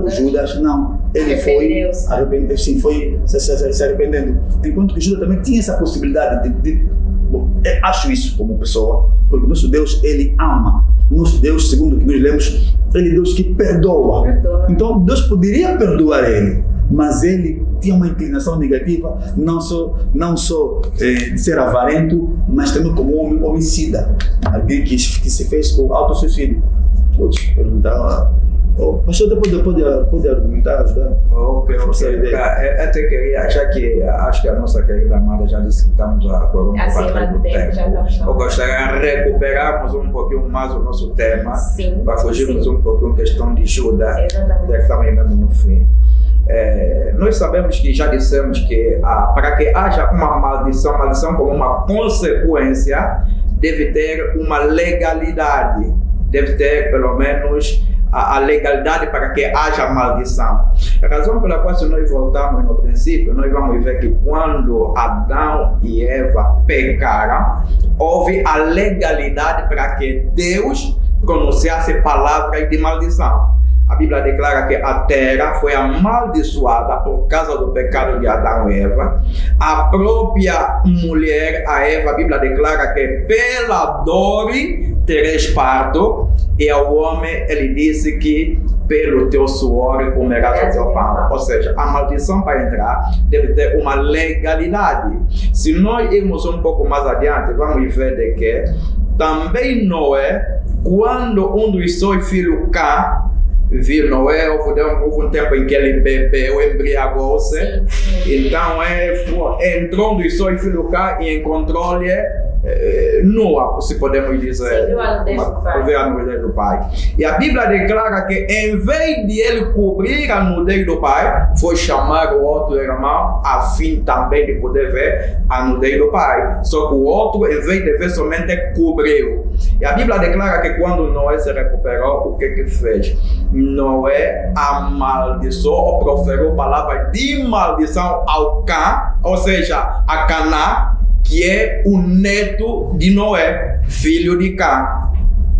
Judas, não. Ele foi se arrependendo. Enquanto que Judas também tinha essa possibilidade acho isso como pessoa, porque nosso Deus, ele ama. Nosso Deus, segundo o que nós lemos, ele é Deus que perdoa. Então Deus poderia perdoar ele, mas ele tinha uma inclinação negativa, não só de ser avarento, mas também como um homicida, alguém que se fez com autossuicídio. Pode perguntar. Pastor, pode argumentar, ajudar? Ok. Até queria, já que acho que a nossa querida amada já disse que estamos a correr um pouco atrás do tempo. Eu gostaria de recuperarmos um pouquinho mais o nosso tema, para fugirmos um pouquinho questão de Judas, já que estamos ainda no fim. Nós sabemos que já dissemos que para que haja uma maldição como uma consequência, deve ter uma legalidade, deve ter pelo menos a legalidade para que haja maldição. A razão pela qual, se nós voltarmos no princípio, nós vamos ver que quando Adão e Eva pecaram, houve a legalidade para que Deus pronunciasse palavras de maldição. A Bíblia declara que a terra foi amaldiçoada por causa do pecado de Adão e Eva. A própria mulher, a Eva, a Bíblia declara que pela dor tereis parto. E ao homem, ele disse que pelo teu suor comerás o teu pão. Ou seja, a maldição para entrar deve ter uma legalidade. Se nós irmos um pouco mais adiante, vamos ver de que também Noé, quando um dos seus filhos Cã viu Noé, houve um tempo em que ele bebeu, embriagou-se. Então entrou um dos seus filhos Cã e encontrou-lhe nua, se podemos dizer, viu a nudez do pai. E a Bíblia declara que em vez de ele cobrir a nudez do pai, foi chamar o outro irmão a fim também de poder ver a nudez do pai. Só que o outro, em vez de ver, somente cobriu. E a Bíblia declara que quando Noé se recuperou, o que fez? Noé amaldiçoou ou proferiu palavras de maldição ao Cã, ou seja, a Caná, que é o neto de Noé, filho de Cã.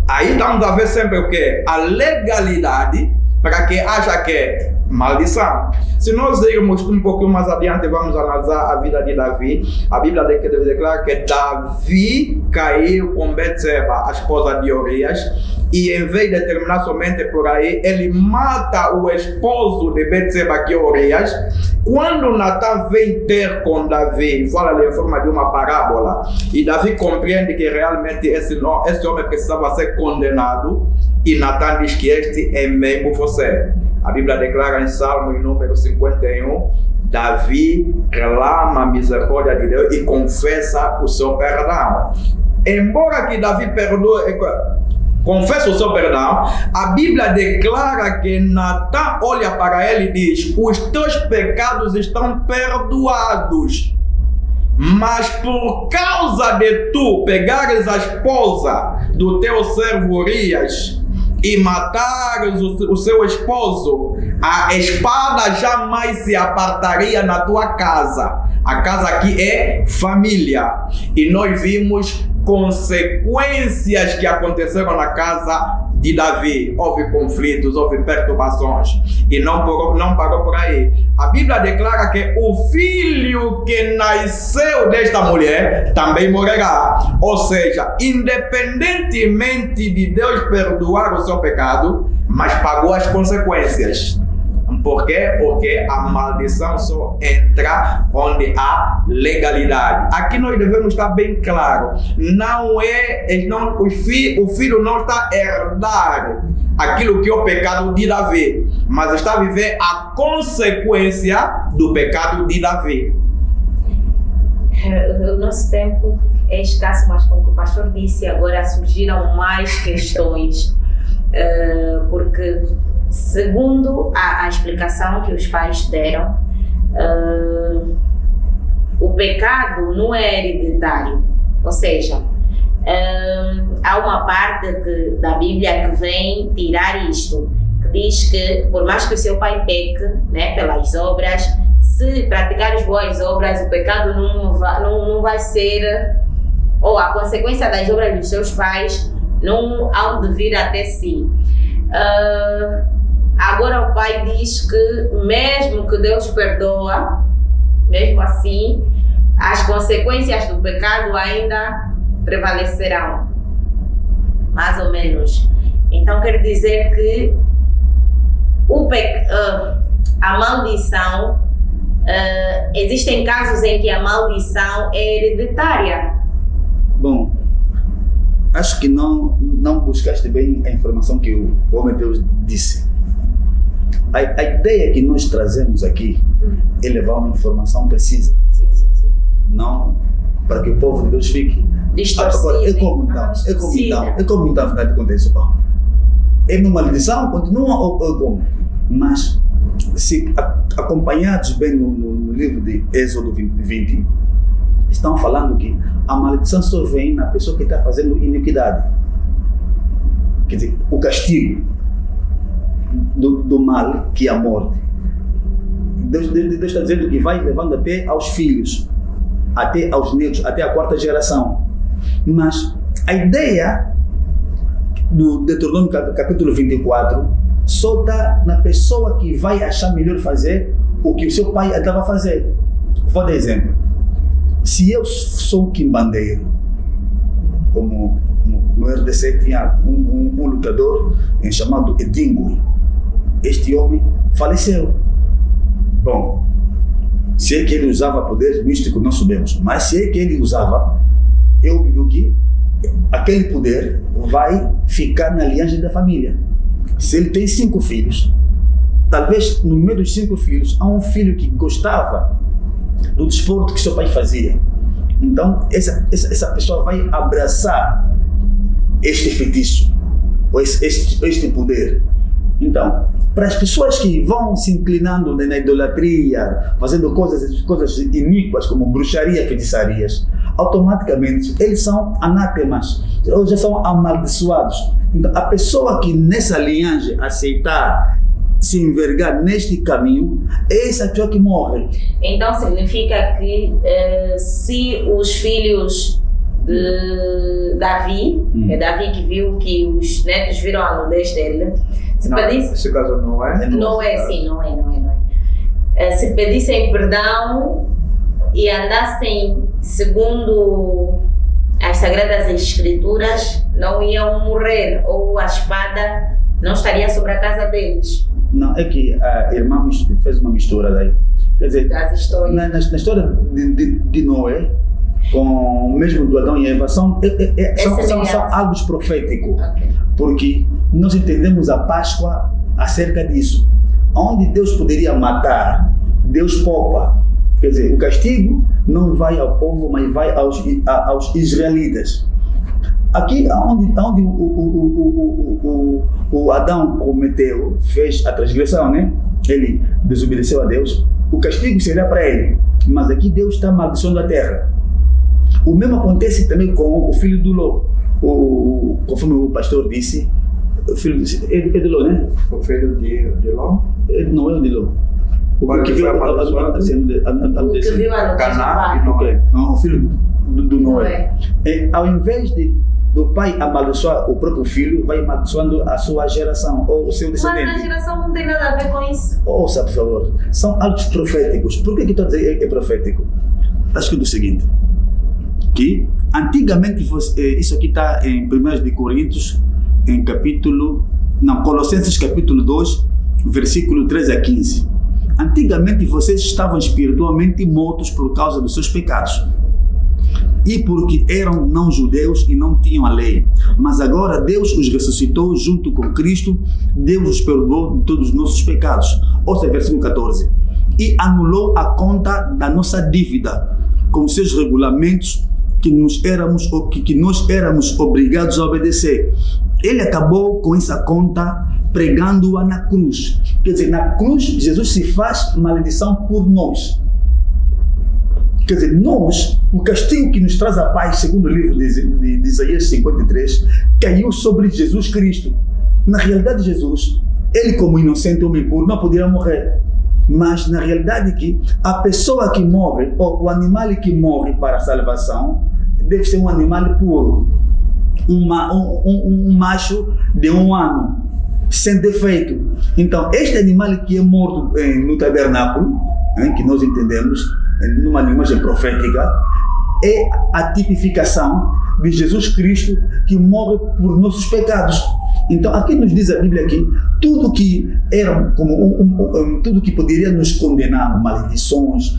Aí estamos a ver sempre o que? A legalidade para que haja que maldição. Se nós irmos um pouquinho mais adiante, vamos analisar a vida de Davi. A Bíblia declara que Davi caiu com Betseba, a esposa de Urias, e em vez de terminar somente por aí, ele mata o esposo de Betseba, que é Urias. Quando Natan vem ter com Davi, fala-lhe em forma de uma parábola, e Davi compreende que realmente esse homem precisava ser condenado, e Natan diz que este é mesmo você. A Bíblia declara em Salmo, em número 51, Davi clama a misericórdia de Deus e confessa o seu perdão. Embora que Davi perdoe, confessa o seu perdão, a Bíblia declara que Natan olha para ele e diz: os teus pecados estão perdoados. Mas por causa de tu pegares a esposa do teu servo Urias e matares o seu esposo, a espada jamais se apartaria na tua casa. A casa aqui é família. E nós vimos consequências que aconteceram na casa de Davi. Houve conflitos, houve perturbações. E não parou por aí. A Bíblia declara que o filho que nasceu desta mulher também morrerá. Ou seja, independentemente de Deus perdoar o seu pecado, mas pagou as consequências. Por quê? Porque a maldição só entra onde há legalidade. Aqui nós devemos estar bem claro. O filho não está a herdar aquilo que é o pecado de Davi, mas está a viver a consequência do pecado de Davi. O nosso tempo é escasso, mas como o pastor disse, agora surgiram mais questões, porque segundo a explicação que os pais deram, o pecado não é hereditário, ou seja, há uma parte da Bíblia que vem tirar isto, que diz que por mais que o seu pai peque, né, pelas obras, se praticar as boas obras, o pecado não vai ser, ou a consequência das obras dos seus pais não hão de vir até si. Agora o pai diz que mesmo que Deus perdoa, mesmo assim, as consequências do pecado ainda prevalecerão, mais ou menos. Então quer dizer que a maldição, existem casos em que a maldição é hereditária. Bom, acho que não buscaste bem a informação que o homem de Deus disse. A ideia que nós trazemos aqui é levar uma informação precisa. Sim. Não para que o povo de Deus fique distorcido. Agora, é como então, afinal de contas, isso, Paulo? É uma maldição? Continua ou como? Mas, se acompanhados bem no livro de Êxodo 20, estão falando que a maldição só vem na pessoa que está fazendo iniquidade. Quer dizer, o castigo do mal, que é a morte. Deus está dizendo que vai levando até aos filhos, até aos netos, até a 4ª geração. Mas a ideia do Deuteronômio capítulo 24 só está na pessoa que vai achar melhor fazer o que o seu pai estava a fazer. Vou dar exemplo. Se eu sou quimbandeiro, como no RDC tinha um lutador chamado Edingui, este homem faleceu. Bom, se é que ele usava poderes místicos, não sabemos, mas se é que ele usava, é óbvio que aquele poder vai ficar na linhagem da família. Se ele tem 5 filhos, talvez no meio dos 5 filhos há um filho que gostava do desporto que seu pai fazia. Então essa pessoa vai abraçar este feitiço, ou este poder. Então, para as pessoas que vão se inclinando na idolatria, fazendo coisas iníquas como bruxaria, feitiçarias, automaticamente eles são anátemas, ou já são amaldiçoados. Então, a pessoa que nessa linhagem aceitar se envergar neste caminho, é essa pessoa que morre. Então significa que se os filhos de Davi, é Davi que viu que os netos viram a nudez dele, Esse caso não é? Não é. Se pedissem perdão e andassem segundo as Sagradas Escrituras, não iam morrer, ou a espada não estaria sobre a casa deles. Não, é que a irmã fez uma mistura daí. Quer dizer, na história de Noé, com o mesmo do Adão e Eva, são algo profético. Okay. Porque nós entendemos a Páscoa acerca disso. Onde Deus poderia matar, Deus poupa. Quer dizer, o castigo não vai ao povo, mas vai aos israelitas. aqui onde o Adão cometeu, fez a transgressão, né? Ele desobedeceu a Deus, o castigo seria para ele, mas aqui Deus está amaldiçoando a terra. O mesmo acontece também com o filho do Ló, conforme o pastor disse, o filho é de Ló, né? O filho de Ló? Ele não é o de Ló. O que viu a Caná, o filho do Noé. Ao invés do pai amaldiçoar o próprio filho, vai amaldiçoando a sua geração ou o seu descendente. Mas a geração não tem nada a ver com isso. Ouça, por favor. São atos proféticos. Por que estou a dizer é profético? Está escrito o seguinte, que antigamente, isso aqui está em 1 Coríntios, em Colossenses capítulo 2, versículo 13 a 15. Antigamente vocês estavam espiritualmente mortos por causa dos seus pecados e porque eram não judeus e não tinham a lei, mas agora Deus os ressuscitou junto com Cristo, Deus os perdoou de todos os nossos pecados. Ouça versículo 14. E anulou a conta da nossa dívida com seus regulamentos que nós éramos obrigados a obedecer. Ele acabou com essa conta pregando-a na cruz. Quer dizer, na cruz Jesus se faz maledição por nós. Quer dizer, nós, o castigo que nos traz a paz, segundo o livro de Isaías 53, caiu sobre Jesus Cristo. Na realidade, Jesus, ele como inocente homem puro, não poderia morrer. Mas na realidade que a pessoa que morre, ou o animal que morre para a salvação, deve ser um animal puro. Um macho de 1 ano, sem defeito. Então, este animal que é morto no tabernáculo, que nós entendemos, numa linguagem profética, é a tipificação de Jesus Cristo que morre por nossos pecados. Então, aqui nos diz a Bíblia que tudo que era tudo que poderia nos condenar, maldições,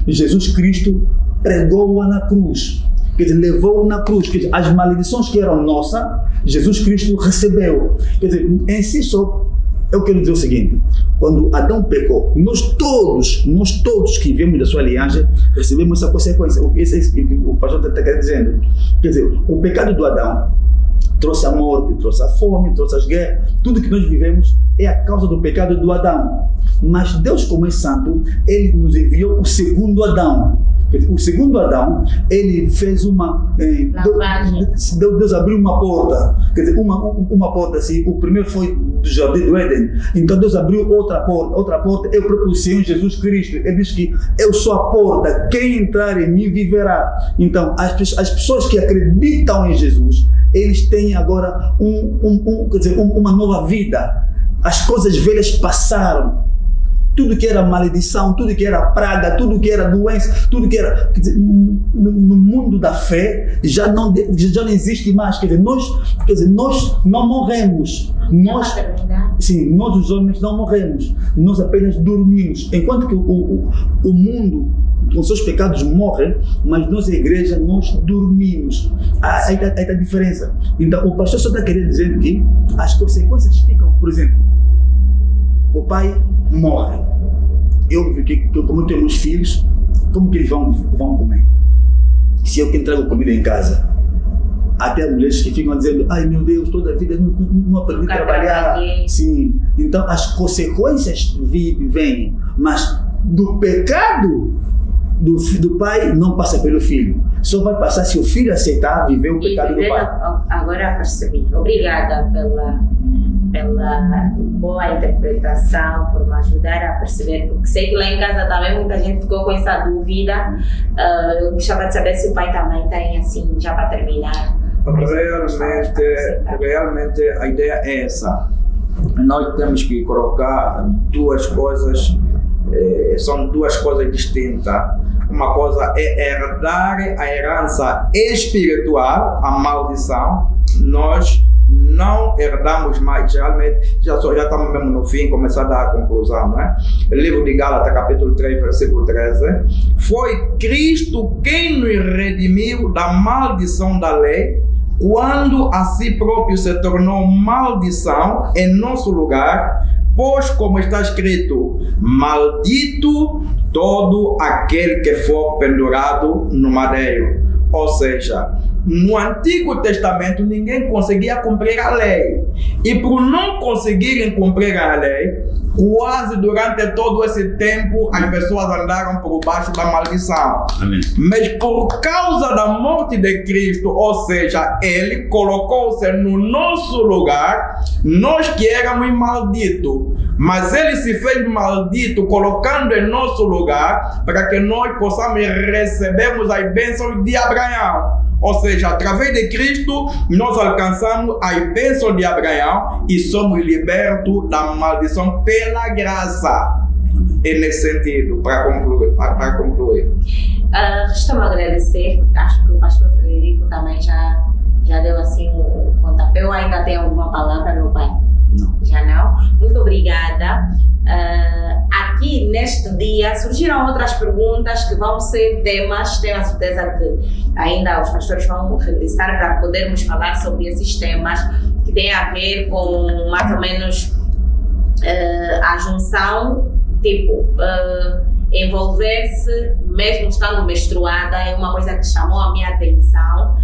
Jesus Cristo pregou-a na cruz. Quer dizer, levou na cruz. Quer dizer, as maldições que eram nossas, Jesus Cristo recebeu. Quer dizer, em si só, eu quero dizer o seguinte: quando Adão pecou, nós todos que vivemos da sua aliança, recebemos essa consequência. O pastor está dizendo. Quer dizer, o pecado do Adão trouxe a morte, trouxe a fome, trouxe as guerras. Tudo que nós vivemos é a causa do pecado do Adão. Mas Deus, como é santo, ele nos enviou o segundo Adão. O segundo Adão, ele fez Deus abriu uma porta. Quer dizer, uma porta assim. O primeiro foi do Jardim do Éden. Então Deus abriu outra porta, é o próprio Senhor Jesus Cristo. Ele diz que eu sou a porta, quem entrar em mim viverá. Então, as pessoas que acreditam em Jesus, eles têm agora uma nova vida. As coisas velhas passaram. Tudo que era maledição, tudo que era praga, tudo que era doença, tudo que era... Quer dizer, no mundo da fé já não existe mais. Quer dizer, nós não morremos. Nós os homens não morremos. Nós apenas dormimos. Enquanto que o mundo, com seus pecados, morre, mas nós, a igreja, nós dormimos. Aí está a diferença. Então, o pastor só está querendo dizer que as consequências ficam, por exemplo, o pai morre. Eu, como temos filhos, como que eles vão comer? Se eu que entrego comida em casa, até mulheres que ficam dizendo: ai meu Deus, toda a vida não aprendi a trabalhar. Sim. Então as consequências vêm, mas do pecado do pai não passa pelo filho. Só vai passar se o filho aceitar viver o pecado do pai. Agora percebi. Obrigada pela boa interpretação, por me ajudar a perceber, porque sei que lá em casa também muita gente ficou com essa dúvida. Eu gostava de saber se o pai também tem, assim, já para terminar. Realmente a ideia é essa. Nós temos que colocar duas coisas, são duas coisas distintas. Uma coisa é herdar a herança espiritual, a maldição. Nós não herdamos mais, geralmente, já estamos mesmo no fim, começar a dar a conclusão, não é? O livro de Gálatas, capítulo 3, versículo 13. Foi Cristo quem nos redimiu da maldição da lei, quando a si próprio se tornou maldição em nosso lugar, pois, como está escrito, maldito todo aquele que for pendurado no madeiro. Ou seja, no Antigo Testamento ninguém conseguia cumprir a lei. E por não conseguirem cumprir a lei, quase durante todo esse tempo as pessoas andaram por baixo da maldição. Amém. Mas por causa da morte de Cristo, ou seja, Ele colocou-se no nosso lugar, nós que éramos malditos, mas Ele se fez maldito colocando em nosso lugar para que nós possamos recebermos as bênçãos de Abraão. Ou seja, através de Cristo, nós alcançamos as bênçãos de Abraão e somos libertos da maldição pela graça. É nesse sentido, para concluir. Resta-me agradecer, acho que o pastor Frederico também já deu assim um pontapé. Eu ainda tenho alguma palavra, meu pai? Não. Já não? Muito obrigada. Aqui neste dia surgiram outras perguntas que vão ser temas, tenho a certeza que ainda os pastores vão regressar para podermos falar sobre esses temas que têm a ver com mais ou menos a junção, tipo, envolver-se mesmo estando menstruada é uma coisa que chamou a minha atenção,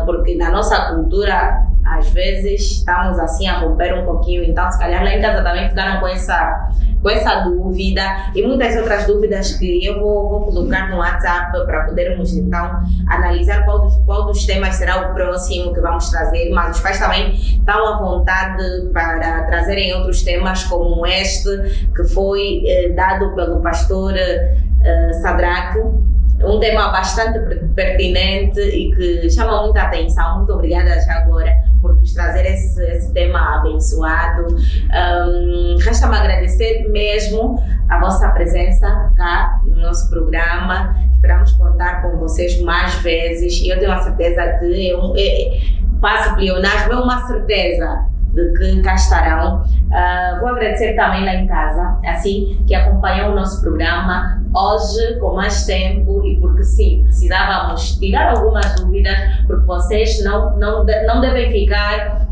porque na nossa cultura às vezes estamos assim a romper um pouquinho, então se calhar lá em casa também ficaram com essa dúvida e muitas outras dúvidas que eu vou colocar no WhatsApp para podermos então analisar qual dos temas será o próximo que vamos trazer, mas os pais também estão à vontade para trazerem outros temas como este que foi dado pelo pastor Sadraque. Um tema bastante pertinente e que chama muita atenção. Muito obrigada já agora por nos trazer esse tema abençoado. Resta-me agradecer mesmo a vossa presença cá no nosso programa. Esperamos contar com vocês mais vezes e eu tenho a certeza que passo pleonasmo, é uma certeza de que cá estarão. Vou agradecer também lá em casa, assim, que acompanham o nosso programa hoje com mais tempo e porque sim, precisávamos tirar algumas dúvidas, porque vocês não devem ficar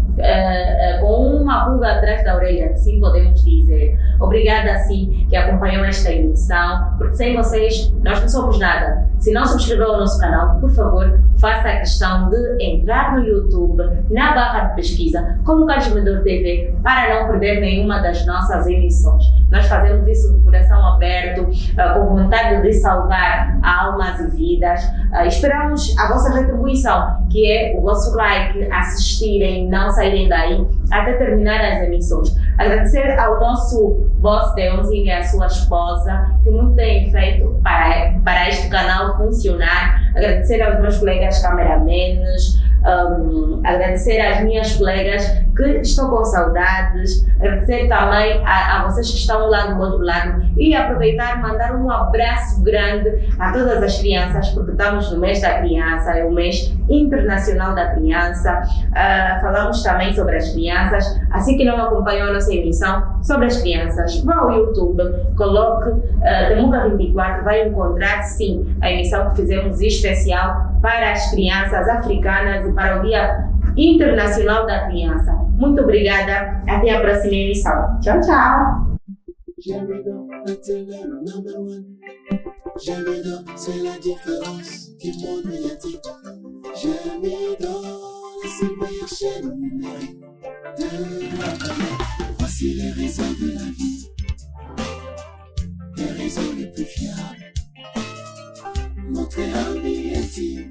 com uma pulga atrás da orelha, assim podemos dizer. Obrigada, sim, que acompanhou esta emissão, porque sem vocês nós não somos nada. Se não subscreveu o nosso canal, por favor, faça a questão de entrar no YouTube, na barra de pesquisa, como Carlos Medor TV, para não perder nenhuma das nossas emissões. Nós fazemos isso de coração aberto, com vontade de salvar almas e vidas. Esperamos a vossa retribuição, que é o vosso like, assistirem, não saírem daí até terminar as emissões. Agradecer ao nosso boss Deonzinho e à sua esposa, que muito têm feito para este canal funcionar. Agradecer aos meus colegas cameramenes, agradecer às minhas colegas que estou com saudades, agradecer também a vocês que estão lá do outro lado e aproveitar e mandar um abraço grande a todas as crianças, porque estamos no mês da criança, é o mês internacional da criança. Falamos também sobre as crianças, assim que não acompanhou a nossa emissão sobre as crianças, vá ao YouTube, coloque Temuca 24, vai encontrar sim a emissão que fizemos especial para as crianças africanas e para o Dia Internacional da Criança. Muito obrigada, até a próxima emissão. Tchau, tchau! C'est la différence du monde médiatique. La seule chaîne numérique de la planète. Voici les réseaux de la vie, les réseaux les plus fiables. Notre ami intime.